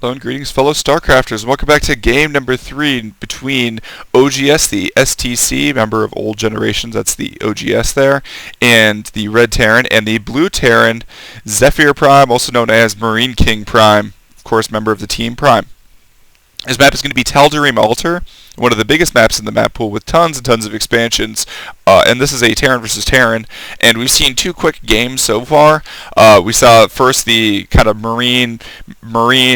Hello and greetings, fellow StarCrafters. Welcome back to game number 3 between OGSTheSTC, member of old generations, that's the OGS there, and the Red Terran, and the Blue Terran, Zephyr Prime, also known as Marine King Prime, of course, member of the Team Prime. This map is going to be Tal'Darim Altar, one of the biggest maps in the map pool with tons and tons of expansions, and this is a Terran versus Terran, and we've seen 2 quick games so far. We saw first the kind of Marine,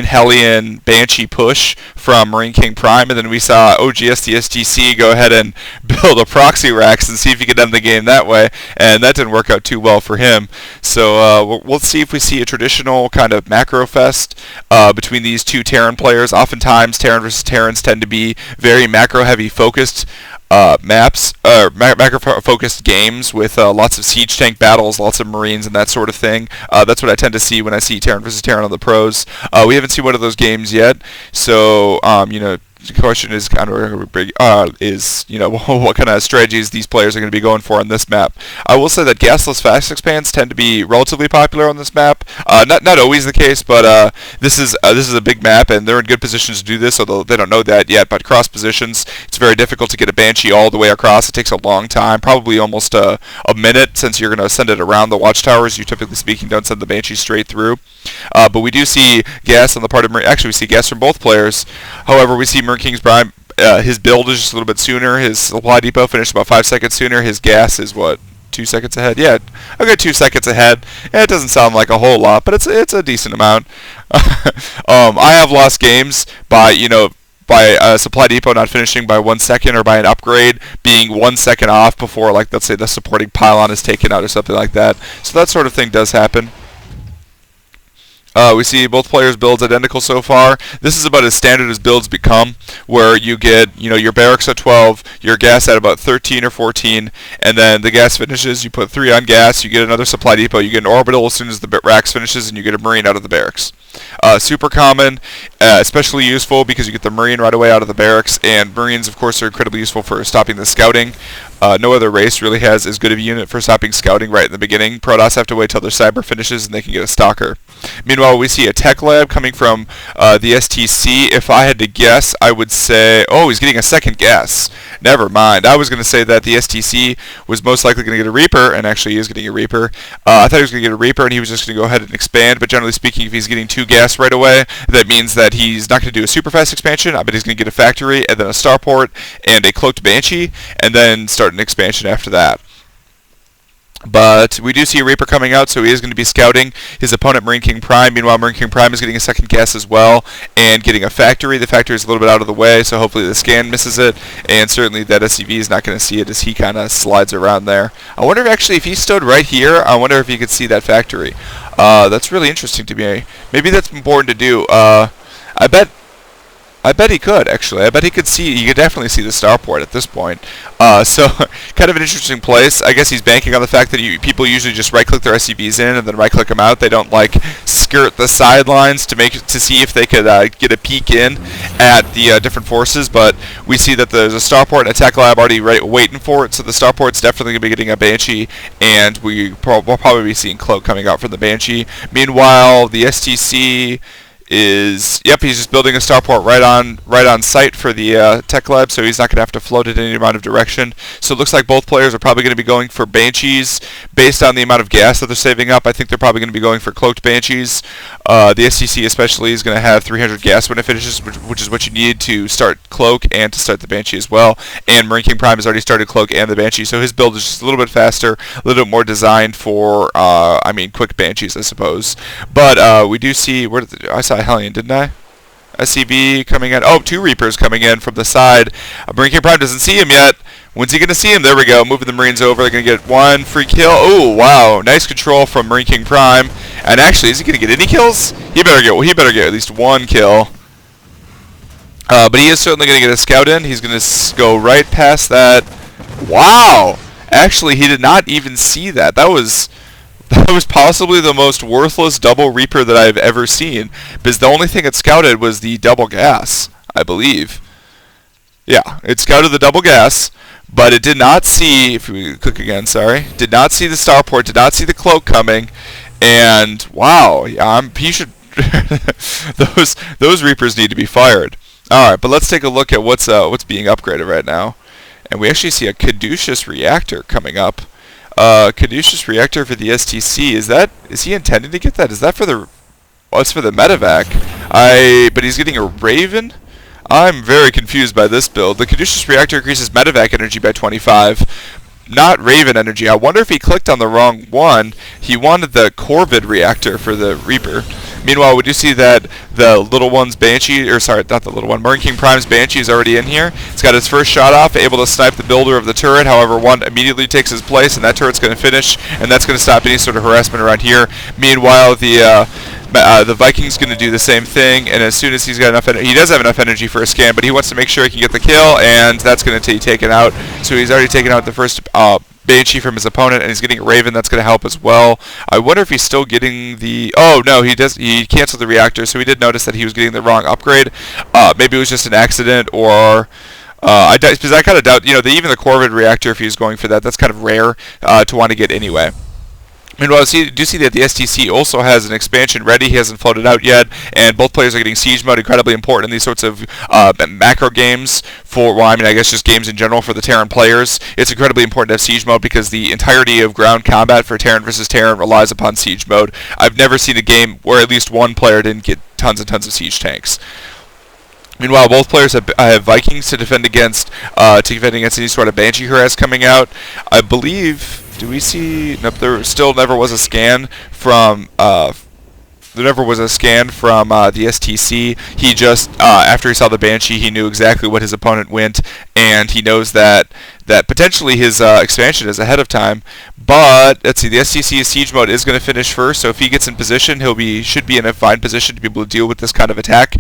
Hellion, Banshee push from Marine King Prime, and then we saw OGSTheSTC go ahead and build a proxy racks and see if he could end the game that way, and that didn't work out too well for him. So we'll see if we see a traditional kind of macro fest between these 2 Terran players. Oftentimes, Terran versus Terrans tend to be very macro-heavy focused maps, macro-focused games with lots of siege tank battles, lots of Marines, and that sort of thing. That's what I tend to see when I see Terran versus Terran on the pros. We haven't seen one of those games yet, so the question is kind of what kind of strategies these players are going to be going for on this map. I will say that gasless fast expands tend to be relatively popular on this map. Not always the case, but this is a big map, and they're in good positions to do this, although they don't know that yet. But cross positions, it's very difficult to get a Banshee all the way across. It takes a long time, probably almost a minute, since you're going to send it around the watchtowers. You typically speaking don't send the Banshee straight through. But we do see gas on the part of Marine. Actually, we see gas from both players. However, we see Marine King's Prime. His build is just a little bit sooner. His supply depot finished about 5 seconds sooner. His gas is what, 2 seconds ahead? Yeah, a good 2 seconds ahead. It doesn't sound like a whole lot, but it's a decent amount. I have lost games by by a supply depot not finishing by 1 second, or by an upgrade being 1 second off before, like, let's say the supporting pylon is taken out or something like that. So that sort of thing does happen. We see both players' builds identical so far. This is about as standard as builds become, where you get your barracks at 12, your gas at about 13 or 14, and then the gas finishes, you put 3 on gas, you get another supply depot, you get an orbital as soon as the racks finishes, and you get a Marine out of the barracks. Super common, especially useful because you get the Marine right away out of the barracks, and Marines, of course, are incredibly useful for stopping the scouting. No other race really has as good of a unit for stopping scouting right in the beginning. Protoss have to wait till their cyber finishes and they can get a stalker. Meanwhile, we see a tech lab coming from the STC. If I had to guess, I would say, oh, he's getting a second gas. Never mind. I was going to say that the STC was most likely going to get a Reaper, and actually he is getting a Reaper. I thought he was going to get a Reaper and he was just going to go ahead and expand, but generally speaking, if he's getting 2 gas right away, that means that he's not going to do a super fast expansion. I bet he's going to get a factory, and then a starport, and a cloaked Banshee, and then start an expansion after that. But we do see a Reaper coming out, so he is going to be scouting his opponent, Marine King Prime. Meanwhile, Marine King Prime is getting a second gas as well, and getting a factory. The factory is a little bit out of the way, so hopefully the scan misses it, and certainly that SCV is not going to see it as he kind of slides around there. I wonder if he stood right here, I wonder if he could see that factory. That's really interesting to me. Maybe that's important to do. I bet he could, actually. I bet he could definitely see the starport at this point. So, kind of an interesting place. I guess he's banking on the fact that people usually just right-click their SCVs in and then right-click them out. They don't, like, skirt the sidelines to see if they could get a peek in at the different forces. But we see that there's a starport and a tech lab already waiting for it. So the starport's definitely going to be getting a Banshee, and we'll probably be seeing Cloak coming out from the Banshee. Meanwhile, the STC he's just building a starport right on site for the tech lab, so he's not going to have to float it in any amount of direction. So it looks like both players are probably going to be going for Banshees based on the amount of gas that they're saving up. I think they're probably going to be going for cloaked Banshees. The STC especially is going to have 300 gas when it finishes, which is what you need to start Cloak and to start the Banshee as well. And Marine King Prime has already started Cloak and the Banshee, so his build is just a little bit faster, a little bit more designed for, quick Banshees, I suppose. But we do see, I saw Hellion, didn't I? SCB coming in. Oh, 2 Reapers coming in from the side. Marine King Prime doesn't see him yet. When's he going to see him? There we go. Moving the Marines over. They're going to get 1 free kill. Oh, wow. Nice control from Marine King Prime. And actually, is he going to get any kills? He better get at least 1 kill. But he is certainly going to get a scout in. He's going to go right past that. Wow. Actually, he did not even see that. That was possibly the most worthless double Reaper that I've ever seen, because the only thing it scouted was the double gas, I believe. Yeah, it scouted the double gas, but it did not see, if we click again, sorry, did not see the starport, did not see the cloak coming, and wow, he should those Reapers need to be fired. All right, but let's take a look at what's being upgraded right now, and we actually see a Caduceus reactor coming up. Caduceus reactor for the STC. Is he intending to get that? Is that for the? Oh, it's for the medevac. But he's getting a Raven. I'm very confused by this build. The Caduceus reactor increases medevac energy by 25. Not Raven energy. I wonder if he clicked on the wrong one. He wanted the Corvid reactor for the Reaper. Meanwhile, we do see that the little one's Banshee, or sorry, not the little one, Marine King Prime's Banshee is already in here. It's got his first shot off, able to snipe the builder of the turret. However, one immediately takes his place, and that turret's going to finish, and that's going to stop any sort of harassment around here. Meanwhile, the Viking's going to do the same thing, and as soon as he's got enough he does have enough energy for a scan, but he wants to make sure he can get the kill, and that's going to be taken out. So he's already taken out the first Banshee from his opponent, and he's getting a Raven. That's going to help as well. I wonder if he's still getting the... Oh, no, he canceled the reactor, so he did notice that he was getting the wrong upgrade. Maybe it was just an accident, or... because I kind of doubt, even the Corvid reactor, if he was going for that, that's kind of rare to want to get anyway. Meanwhile, do see that the STC also has an expansion ready. He hasn't floated out yet, and both players are getting siege mode, incredibly important in these sorts of macro games I guess just games in general for the Terran players. It's incredibly important to have siege mode because the entirety of ground combat for Terran versus Terran relies upon siege mode. I've never seen a game where at least one player didn't get tons and tons of siege tanks. Meanwhile, both players have Vikings to defend against any sort of Banshee harass coming out. I believe... Do we see... Nope, there still never was a scan from... the STC. He just, after he saw the Banshee, he knew exactly what his opponent went, and he knows that potentially his expansion is ahead of time. But let's see, the STC's siege mode is going to finish first, so if he gets in position, should be in a fine position to be able to deal with this kind of attack.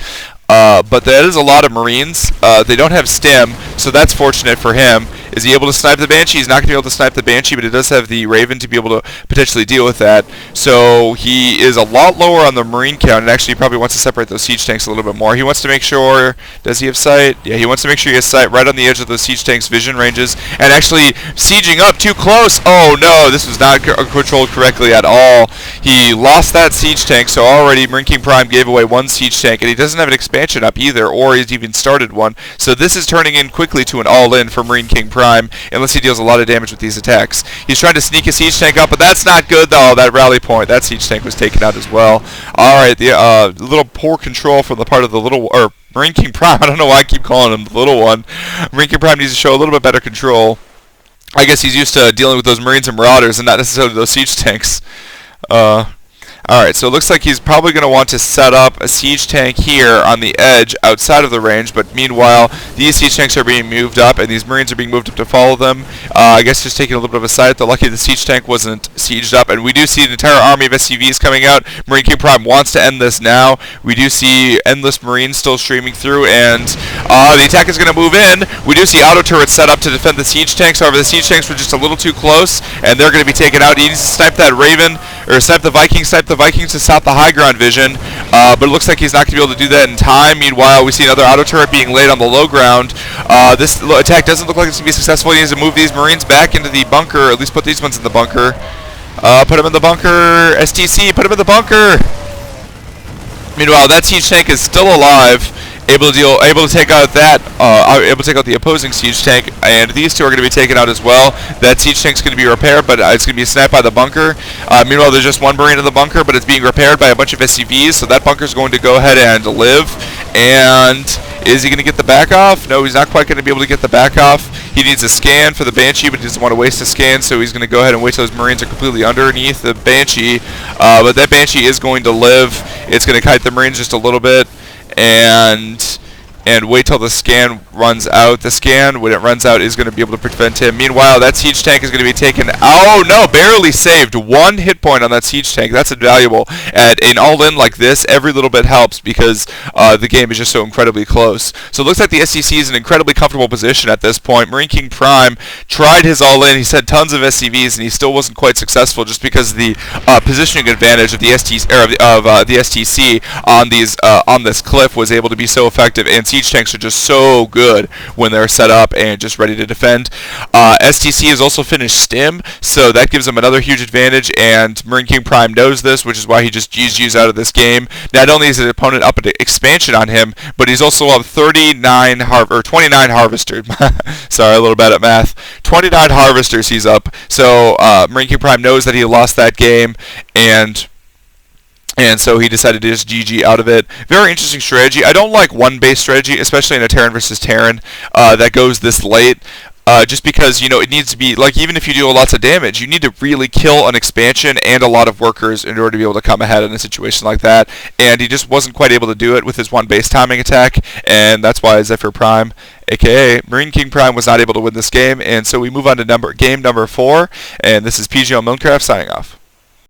But that is a lot of Marines. They don't have stim, so that's fortunate for him. Is he able to snipe the Banshee? He's not going to be able to snipe the Banshee, but he does have the Raven to be able to potentially deal with that. So he is a lot lower on the Marine count, and actually he probably wants to separate those siege tanks a little bit more. He wants to make sure... Does he have sight? Yeah, he wants to make sure he has sight right on the edge of those siege tanks' vision ranges, and actually sieging up too close. Oh no, this was not controlled correctly at all. He lost that siege tank, so already Marine King Prime gave away one siege tank, and he doesn't have an expansion up either, or he's even started one. So this is turning in quickly to an all-in for Marine King Prime, unless he deals a lot of damage with these attacks. He's trying to sneak a siege tank up, but that's not good though. That rally point, that siege tank was taken out as well. Alright, the little poor control from the part of the Marine King Prime. I don't know why I keep calling him the little one. Marine King Prime needs to show a little bit better control. I guess he's used to dealing with those Marines and Marauders and not necessarily those siege tanks. Alright, so it looks like he's probably going to want to set up a siege tank here on the edge outside of the range, but meanwhile, these siege tanks are being moved up, and these Marines are being moved up to follow them. I guess just taking a little bit of a sight. They're lucky the siege tank wasn't sieged up, and we do see an entire army of SCVs coming out. Marine King Prime wants to end this now. We do see endless Marines still streaming through, and the attack is going to move in. We do see auto turrets set up to defend the siege tanks. However, the siege tanks were just a little too close, and they're going to be taken out. He needs to snipe that Raven, or snipe the Vikings to stop the high ground vision, but it looks like he's not going to be able to do that in time. Meanwhile, we see another auto turret being laid on the low ground. This attack doesn't look like it's going to be successful. He needs to move these Marines back into the bunker, or at least put these ones in the bunker. Put him in the bunker. STC, put him in the bunker. Meanwhile, that siege tank is still alive, able to take out the opposing siege tank, and these two are going to be taken out as well. That siege tank's going to be repaired, but it's going to be sniped by the bunker. Meanwhile, there's just one Marine in the bunker, but it's being repaired by a bunch of SCVs, so that bunker's going to go ahead and live. And is he going to get the back off? No, he's not quite going to be able to get the back off. He needs a scan for the Banshee, but he doesn't want to waste a scan, so he's going to go ahead and wait till those Marines are completely underneath the Banshee. But that Banshee is going to live. It's going to kite the Marines just a little bit, and wait till the scan runs out. The scan, when it runs out, is going to be able to prevent him. Meanwhile, that siege tank is going to be taken... Oh, no, barely saved. One hit point on that siege tank. That's invaluable. At an all-in like this, every little bit helps because the game is just so incredibly close. So it looks like the SCC is in an incredibly comfortable position at this point. Marine King Prime tried his all-in. He sent tons of SCVs, and he still wasn't quite successful just because the positioning advantage of the STC on this cliff was able to be so effective, and siege tanks are just so good when they're set up and just ready to defend. STC has also finished Stim, so that gives him another huge advantage, and Marine King Prime knows this, which is why he just GG's out of this game. Not only is his opponent up at expansion on him, but he's also up 29 harvesters. Sorry, a little bad at math. 29 harvesters he's up. So Marine King Prime knows that he lost that game, and so he decided to just GG out of it. Very interesting strategy. I don't like one-base strategy, especially in a Terran versus Terran that goes this late. Just because, you know, it needs to be, like, even if you do lots of damage, you need to really kill an expansion and a lot of workers in order to be able to come ahead in a situation like that. And he just wasn't quite able to do it with his one base timing attack, and that's why Zephyr Prime, aka Marine King Prime, was not able to win this game. And so we move on to game number 4, and this is PGL Milncraft signing off.